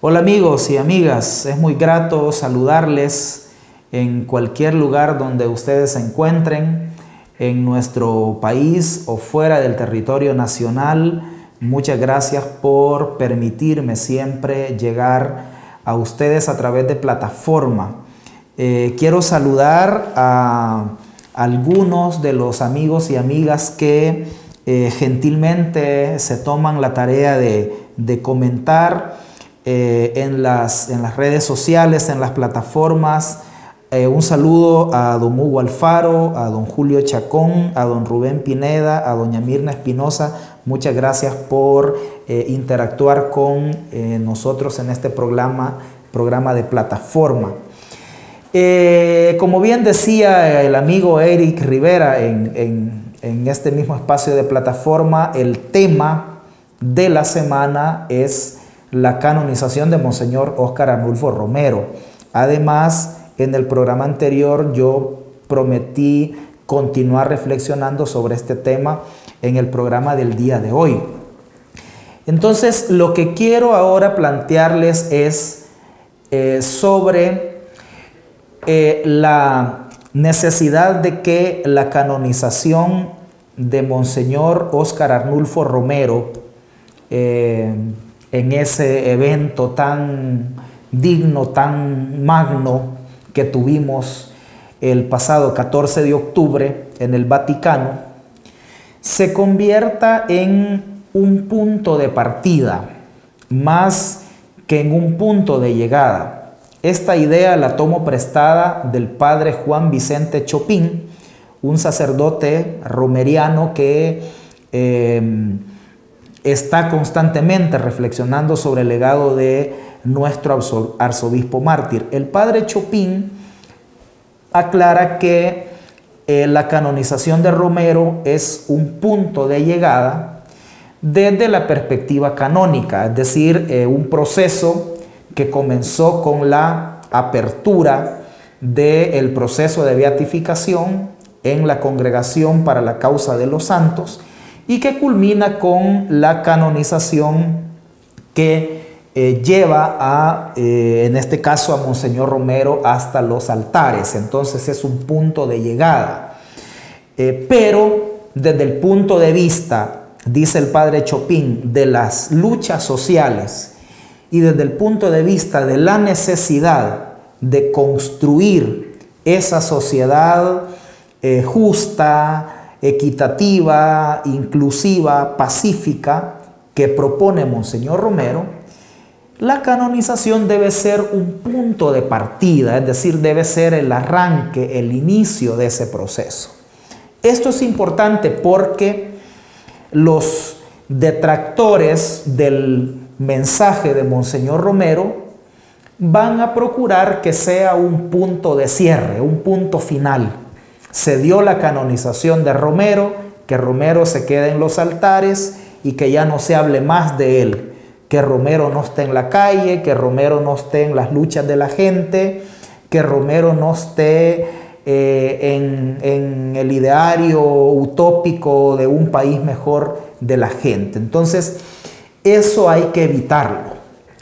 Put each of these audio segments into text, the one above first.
Hola amigos y amigas, es muy grato saludarles en cualquier lugar donde ustedes se encuentren, en nuestro país o fuera del territorio nacional. Muchas gracias por permitirme siempre llegar a ustedes a través de plataforma. Quiero saludar a algunos de los amigos y amigas que gentilmente se toman la tarea de comentar en las redes sociales, en las plataformas. Un saludo a don Hugo Alfaro, a don Julio Chacón, a don Rubén Pineda, a doña Mirna Espinosa. Muchas gracias por interactuar con nosotros en este programa de plataforma. Como bien decía el amigo Eric Rivera en este mismo espacio de plataforma, el tema de la semana es la canonización de Monseñor Óscar Arnulfo Romero. Además, en el programa anterior yo prometí continuar reflexionando sobre este tema en el programa del día de hoy. Entonces, lo que quiero ahora plantearles es sobre la necesidad de que la canonización de Monseñor Óscar Arnulfo Romero, en ese evento tan digno, tan magno que tuvimos el pasado 14 de octubre en el Vaticano, se convierta en un punto de partida más que en un punto de llegada. Esta idea la tomo prestada del padre Juan Vicente Chopin, un sacerdote romeriano que está constantemente reflexionando sobre el legado de nuestro arzobispo mártir. El padre Chopin aclara que la canonización de Romero es un punto de llegada desde la perspectiva canónica, es decir, un proceso que comenzó con la apertura del proceso de beatificación en la Congregación para la Causa de los Santos y que culmina con la canonización que lleva en este caso a Monseñor Romero hasta los altares. Entonces es un punto de llegada. Pero desde el punto de vista, dice el padre Chopin, de las luchas sociales y desde el punto de vista de la necesidad de construir esa sociedad justa, equitativa, inclusiva, pacífica que propone Monseñor Romero, la canonización debe ser un punto de partida, es decir, debe ser el arranque, el inicio de ese proceso. Esto es importante porque los detractores del mensaje de Monseñor Romero van a procurar que sea un punto de cierre, un punto final. Se dio la canonización de Romero, que Romero se quede en los altares y que ya no se hable más de él, que Romero no esté en la calle, que Romero no esté en las luchas de la gente, que Romero no esté en el ideario utópico de un país mejor de la gente. Entonces, eso hay que evitarlo.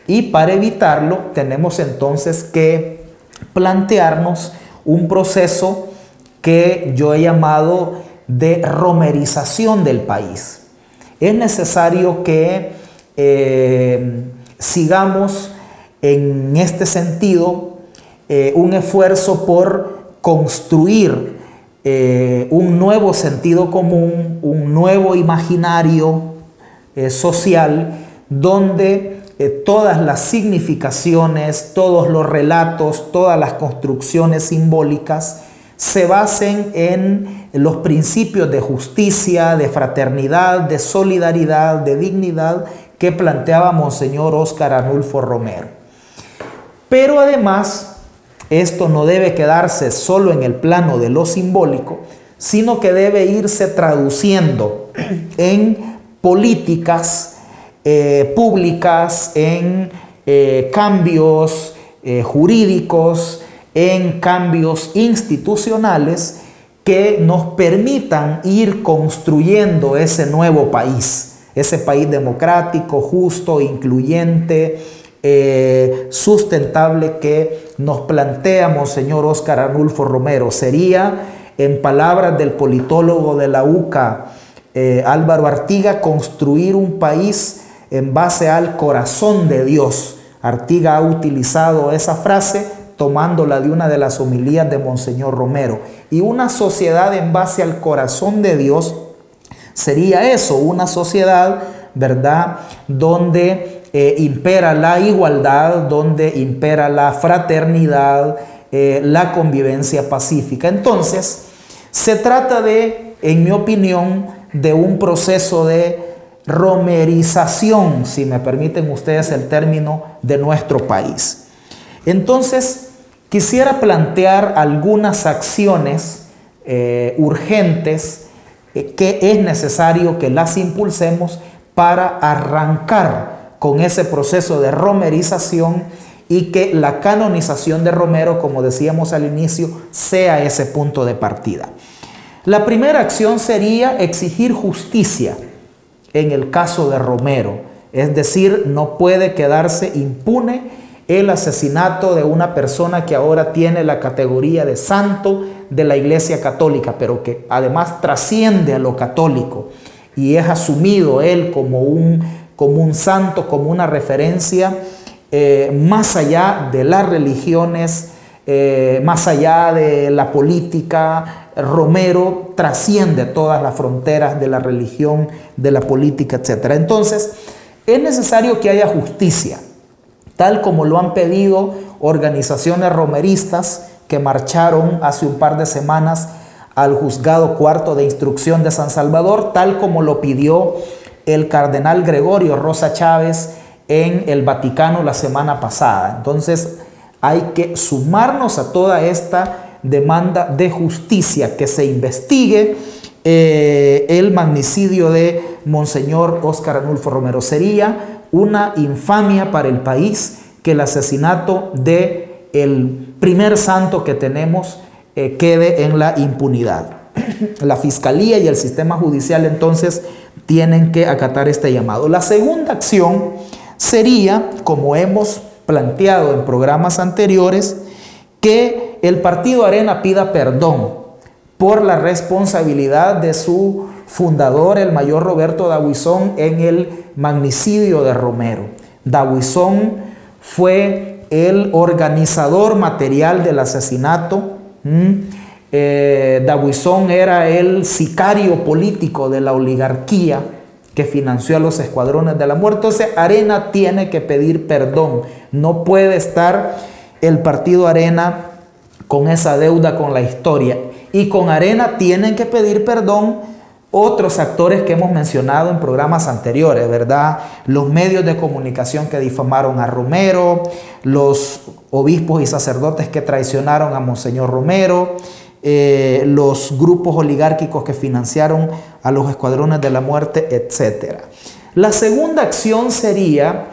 Y para evitarlo tenemos entonces que plantearnos un proceso que yo he llamado de romerización del país. Es necesario que sigamos en este sentido un esfuerzo por construir un nuevo sentido común, un nuevo imaginario social, donde todas las significaciones, todos los relatos, todas las construcciones simbólicas se basen en los principios de justicia, de fraternidad, de solidaridad, de dignidad que planteaba Monseñor Óscar Arnulfo Romero. Pero además, esto no debe quedarse solo en el plano de lo simbólico, sino que debe irse traduciendo en políticas públicas, en cambios jurídicos, en cambios institucionales que nos permitan ir construyendo ese nuevo país, ese país democrático, justo, incluyente, sustentable que nos plantea Monseñor Óscar Arnulfo Romero. Sería, en palabras del politólogo de la UCA, Álvaro Artiga, construir un país en base al corazón de Dios. Artiga ha utilizado esa frase tomándola de una de las homilías de Monseñor Romero. Y una sociedad en base al corazón de Dios sería eso, una sociedad, ¿verdad?, donde impera la igualdad, donde impera la fraternidad, la convivencia pacífica. Entonces, se trata de, en mi opinión, de un proceso de romerización, si me permiten ustedes el término, de nuestro país. Entonces, quisiera plantear algunas acciones urgentes que es necesario que las impulsemos para arrancar con ese proceso de romerización y que la canonización de Romero, como decíamos al inicio, sea ese punto de partida. La primera acción sería exigir justicia en el caso de Romero, es decir, no puede quedarse impune el asesinato de una persona que ahora tiene la categoría de santo de la Iglesia Católica, pero que además trasciende a lo católico y es asumido él como un santo, como una referencia más allá de las religiones, más allá de la política. Romero trasciende todas las fronteras de la religión, de la política, etc. Entonces, es necesario que haya justicia, tal como lo han pedido organizaciones romeristas que marcharon hace un par de semanas al Juzgado Cuarto de Instrucción de San Salvador, tal como lo pidió el cardenal Gregorio Rosa Chávez en el Vaticano la semana pasada. Entonces, hay que sumarnos a toda esta demanda de justicia, que se investigue el magnicidio de Monseñor Óscar Arnulfo Romero. Sería una infamia para el país que el asesinato de el primer santo que tenemos quede en la impunidad. La Fiscalía y el sistema judicial entonces tienen que acatar este llamado. La segunda acción sería, como hemos planteado en programas anteriores, que el Partido Arena pida perdón por la responsabilidad de su fundador, el mayor Roberto Dabuizón, en el magnicidio de Romero. Dabuizón fue el organizador material del asesinato. Dabuizón era el sicario político de la oligarquía que financió a los escuadrones de la muerte. Entonces, Arena tiene que pedir perdón. No puede estar el Partido Arena con esa deuda con la historia. Y con Arena tienen que pedir perdón otros actores que hemos mencionado en programas anteriores, ¿verdad? Los medios de comunicación que difamaron a Romero, los obispos y sacerdotes que traicionaron a Monseñor Romero, los grupos oligárquicos que financiaron a los escuadrones de la muerte, etc. La segunda acción sería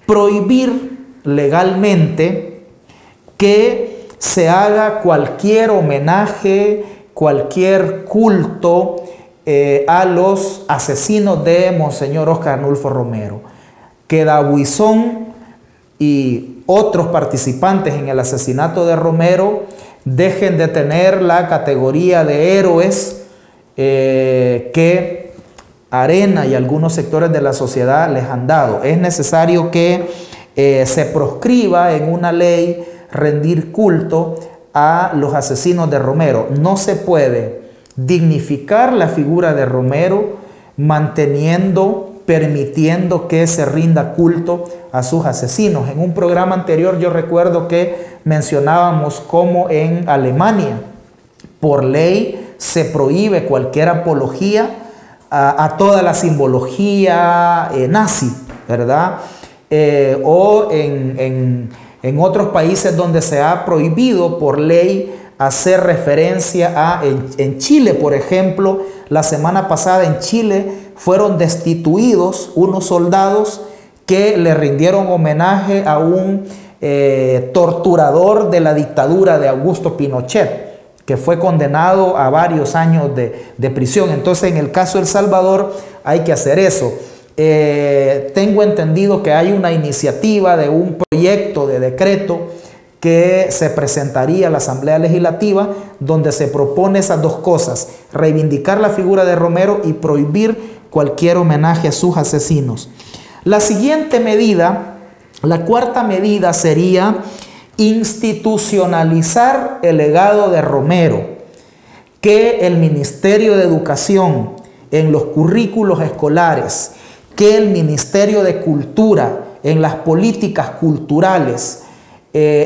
prohibir legalmente que se haga cualquier homenaje, cualquier culto a los asesinos de Monseñor Óscar Arnulfo Romero. Que Dabuizón y otros participantes en el asesinato de Romero dejen de tener la categoría de héroes que Arena y algunos sectores de la sociedad les han dado. Es necesario que se proscriba en una ley rendir culto a los asesinos de Romero. No se puede dignificar la figura de Romero permitiendo que se rinda culto a sus asesinos. En un programa anterior yo recuerdo que mencionábamos cómo en Alemania por ley se prohíbe cualquier apología a toda la simbología nazi, ¿verdad? O en otros países donde se ha prohibido por ley hacer referencia a, en Chile, por ejemplo, la semana pasada en Chile fueron destituidos unos soldados que le rindieron homenaje a un torturador de la dictadura de Augusto Pinochet, que fue condenado a varios años de prisión. Entonces, en el caso de El Salvador hay que hacer eso. tengo entendido que hay una iniciativa de un proyecto de decreto que se presentaría a la Asamblea Legislativa, donde se propone esas dos cosas: reivindicar la figura de Romero y prohibir cualquier homenaje a sus asesinos. La siguiente medida, la cuarta medida, sería institucionalizar el legado de Romero, que el Ministerio de Educación en los currículos escolares, que el Ministerio de Cultura en las políticas culturales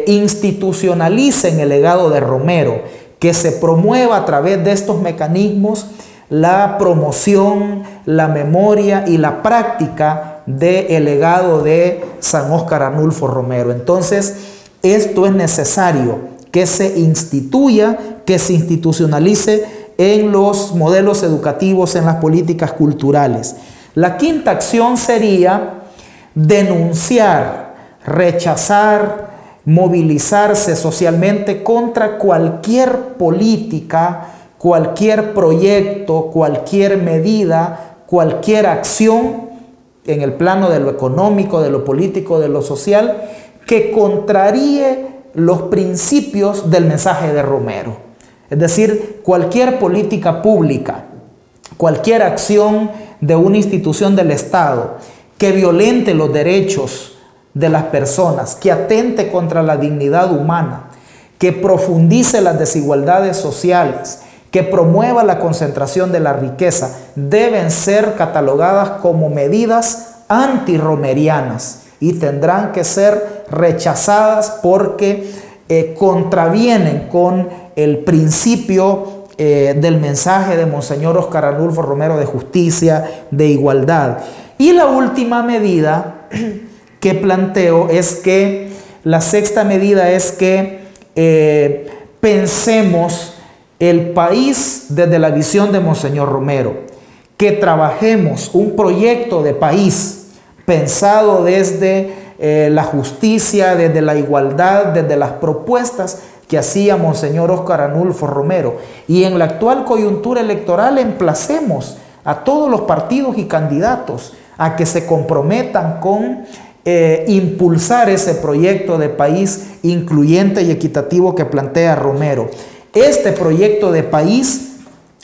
institucionalicen el legado de Romero, que se promueva a través de estos mecanismos la promoción, la memoria y la práctica del legado de San Óscar Arnulfo Romero. Entonces, esto es necesario que se instituya, que se institucionalice en los modelos educativos, en las políticas culturales. La quinta acción sería denunciar, rechazar, movilizarse socialmente contra cualquier política, cualquier proyecto, cualquier medida, cualquier acción en el plano de lo económico, de lo político, de lo social, que contraríe los principios del mensaje de Romero. Es decir, cualquier política pública, cualquier acción de una institución del Estado que violente los derechos de las personas, que atente contra la dignidad humana, que profundice las desigualdades sociales, que promueva la concentración de la riqueza, deben ser catalogadas como medidas antirromerianas y tendrán que ser rechazadas porque contravienen con el principio del mensaje de Monseñor Óscar Arnulfo Romero de justicia, de igualdad. Y la última medida que planteo es que, la sexta medida es que pensemos el país desde la visión de Monseñor Romero, que trabajemos un proyecto de país pensado desde la justicia, desde la igualdad, desde las propuestas que hacía Monseñor Óscar Arnulfo Romero. Y en la actual coyuntura electoral emplacemos a todos los partidos y candidatos a que se comprometan con impulsar ese proyecto de país incluyente y equitativo que plantea Romero. Este proyecto de país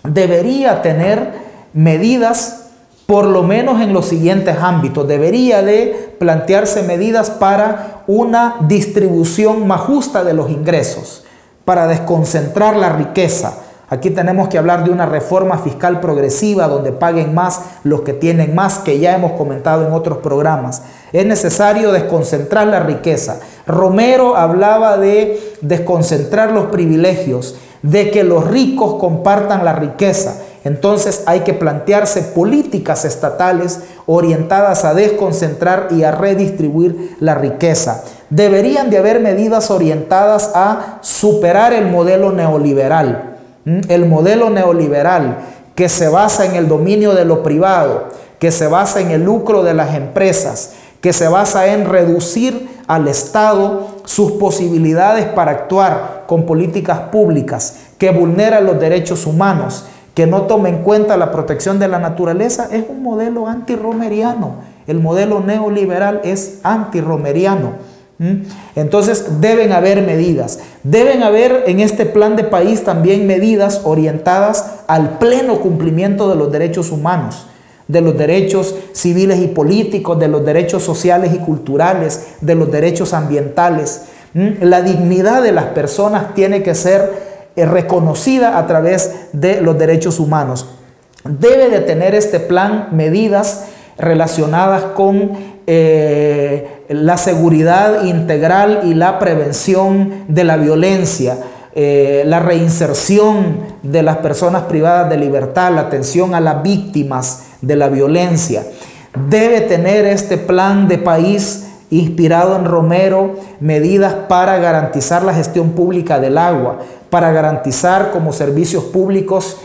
debería tener medidas, por lo menos en los siguientes ámbitos. Debería de plantearse medidas para una distribución más justa de los ingresos, para desconcentrar la riqueza. Aquí tenemos que hablar de una reforma fiscal progresiva donde paguen más los que tienen más, que ya hemos comentado en otros programas. Es necesario desconcentrar la riqueza. Romero hablaba de desconcentrar los privilegios, de que los ricos compartan la riqueza. Entonces hay que plantearse políticas estatales orientadas a desconcentrar y a redistribuir la riqueza. Deberían de haber medidas orientadas a superar el modelo neoliberal. El modelo neoliberal que se basa en el dominio de lo privado, que se basa en el lucro de las empresas, que se basa en reducir al Estado sus posibilidades para actuar con políticas públicas, que vulnera los derechos humanos, que no toma en cuenta la protección de la naturaleza, es un modelo antirromeriano. El modelo neoliberal es antirromeriano. Entonces deben haber medidas. Deben haber en este plan de país también medidas orientadas al pleno cumplimiento de los derechos humanos, de los derechos civiles y políticos, de los derechos sociales y culturales, de los derechos ambientales. La dignidad de las personas tiene que ser reconocida a través de los derechos humanos. Debe de tener este plan medidas relacionadas con la seguridad integral y la prevención de la violencia, la reinserción de las personas privadas de libertad, la atención a las víctimas de la violencia. Debe tener este plan de país inspirado en Romero medidas para garantizar la gestión pública del agua, para garantizar como servicios públicos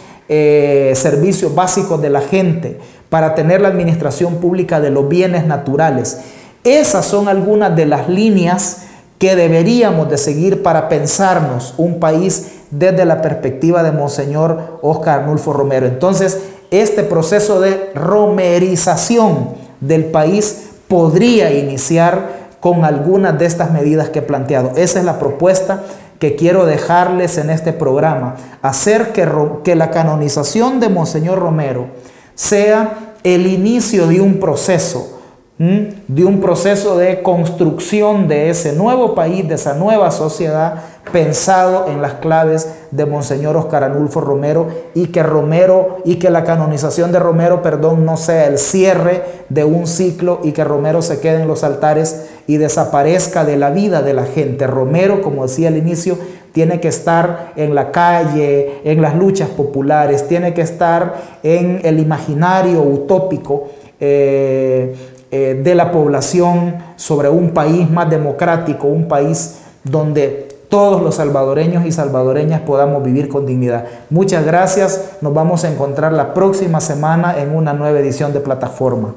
servicios básicos de la gente, para tener la administración pública de los bienes naturales. Esas son algunas de las líneas que deberíamos de seguir para pensarnos un país desde la perspectiva de Monseñor Óscar Arnulfo Romero. Entonces, este proceso de romerización del país podría iniciar con algunas de estas medidas que he planteado. Esa es la propuesta que quiero dejarles en este programa, hacer que la canonización de Monseñor Romero sea el inicio de un proceso, de construcción de ese nuevo país, de esa nueva sociedad, pensado en las claves de Monseñor Óscar Arnulfo Romero, y que la canonización de Romero, no sea el cierre de un ciclo y que Romero se quede en los altares y desaparezca de la vida de la gente. Romero, como decía al inicio, tiene que estar en la calle, en las luchas populares, tiene que estar en el imaginario utópico de la población sobre un país más democrático, un país donde todos los salvadoreños y salvadoreñas podamos vivir con dignidad. Muchas gracias, nos vamos a encontrar la próxima semana en una nueva edición de Plataforma.